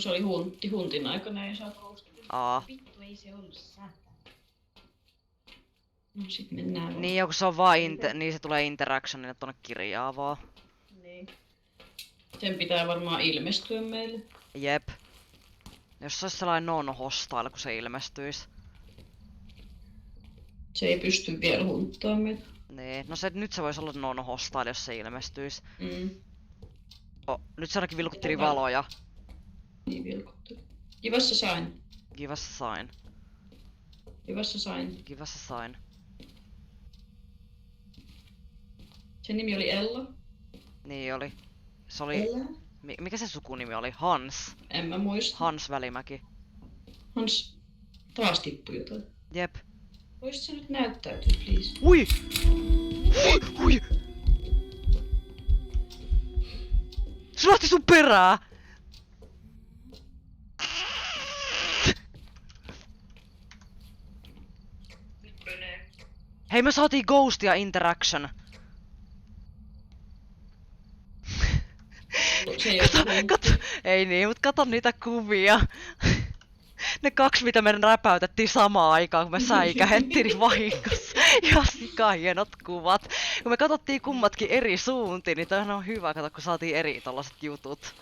Se oli huntin aikana ei saa ghostata. Aa. Vittu ei se ollut satana. No sit mennään vaan. Niin joku se on vaan niin se tulee interactionille tonne kirjaan vaan. Niin. Sen pitää varmaan ilmestyä meille. Jep. Jos se olisi sellainen non-hostile, kun se ilmestyis. Se ei pysty vielä hunttaa meitä. Niin. No nyt se voisi olla non-hostile, jos se ilmestyis. Mm. Oh, nyt se ainakin vilkutteli valoja. Niin vilkutteli. Kivassa sain. Give us a sign. Kivassa sain. Give us a sign. Sen nimi oli Ella. Niin oli. Se oli... Ella? Mikä se sukunimi oli? Hans. En mä muista. Hans Välimäki. Hans taas tippui jotain. Jep. Voisit sä nyt näyttäytyä, please? Ui! Ui! Se lähti sun perää! Hei, me saatiin Ghost ja Interaction. Se ei ole Kato, ei niin, mut kato niitä kuvia. Ne kaksi, mitä me räpäytettiin samaan aikaan, kun me säikähettiin niin vahingossa. Ihan sikahienot kuvat. Kun me katsottiin kummatkin eri suuntiin, niin toihan on hyvä, kato, kun saatiin eri tollaset jutut.